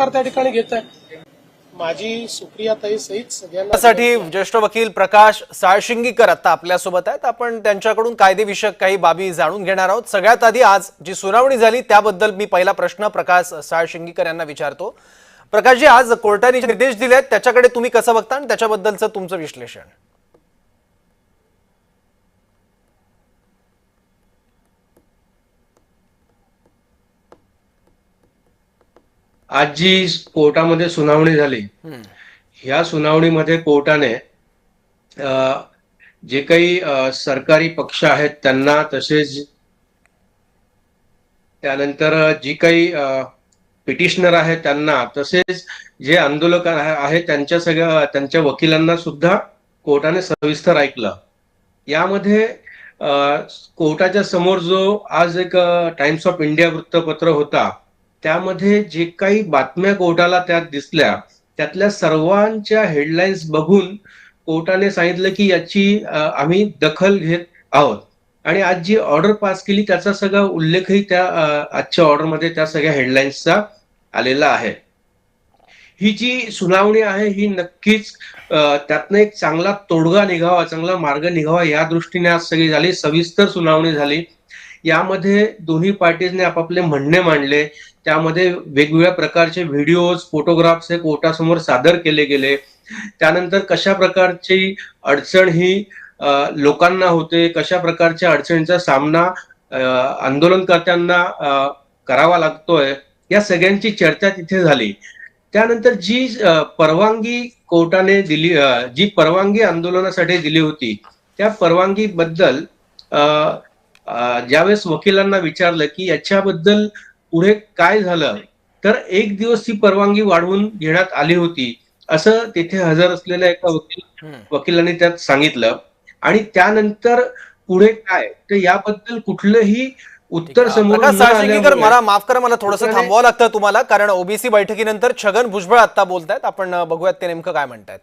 त्या ठिकाणी घेत आहे. माझी सुप्रियाताई सहित सगळ्यांना त्यासाठी ज्येष्ठ वकील प्रकाश साळशिंगीकर आता आपल्यासोबत आहेत. आपण त्यांच्याकडून कायदेविषयक काही बाबी जाणून घेणार आहोत. सगळ्यात आधी आज जी सुनावणी झाली त्याबद्दल मी पहिला प्रश्न प्रकाश साळशिंगीकर यांना विचारतो. प्रकाशजी, आज कोर्टाने निर्देश दिले आहेत त्याच्याकडे तुम्ही कसं बघता आणि त्याच्याबद्दलचं तुमचं विश्लेषण? आज जी कोर्टामध्ये सुनावणी झाली, ह्या सुनावणीमध्ये कोर्टाने जे काही सरकारी पक्ष आहेत त्यांना, तसेच त्यानंतर जी काही पिटिशनर आहेत त्यांना, तसेच जे आंदोलक आहेत त्यांच्या वकिलांना सुद्धा कोर्टाने सविस्तर ऐकलं. यामध्ये कोर्टाच्या समोर जो आज एक टाइम्स ऑफ इंडिया वृत्तपत्र होता, त्यामध्ये जे काही बातम्या कोर्टाला त्यात दिसल्या त्यातल्या सर्वांच्या हेडलाईन्स बघून कोर्टाने सांगितलं की याची आम्ही दखल घेत आहोत. आणि आज जी ऑर्डर पास केली त्याचा सगळा उल्लेखही त्या आजच्या ऑर्डरमध्ये त्या सगळ्या हेडलाईन्सचा आलेला आहे. ही जी सुनावणी आहे ही नक्कीच त्यातनं एक चांगला तोडगा निघावा, चांगला मार्ग निघावा या दृष्टीने आज सगळी झाली. सविस्तर सुनावणी झाली. यामध्ये दोन्ही पार्टीजने आपापले म्हणणे मांडले. त्यामध्ये वेगवेगळ्या प्रकारचे व्हिडिओज, फोटोग्राफ्स हे कोर्टासमोर सादर केले गेले. त्यानंतर कशा प्रकारची अडचण ही लोकांना होते, कशा प्रकारच्या अडचणींचा सामना आंदोलनकर्त्यांना करावा लागतोय, या सगळ्यांची चर्चा तिथे झाली. त्यानंतर जी परवानगी कोर्टाने दिली, जी परवानगी आंदोलनासाठी दिली होती, त्या परवानगीबद्दल ज्यावेळेस वकिलांना विचारलं की याच्याबद्दल पुढे काय झालं, तर एक दिवस ती परवानगी वाढवून घेण्यात आली होती असं तिथे हजर असलेल्या एका वकिलांनी त्यात सांगितलं. आणि त्यानंतर पुढे काय, तर याबद्दल कुठलंही उत्तर समोर न साळशिंगीकर, आल्यामुळे मला माफ करा, मला थोडंसं थांबवावं लागतं तुम्हाला, कारण ओबीसी बैठकीनंतर छगन भुजबळ आता बोलतायत. आपण बघूयात ते नेमकं काय म्हणतायत.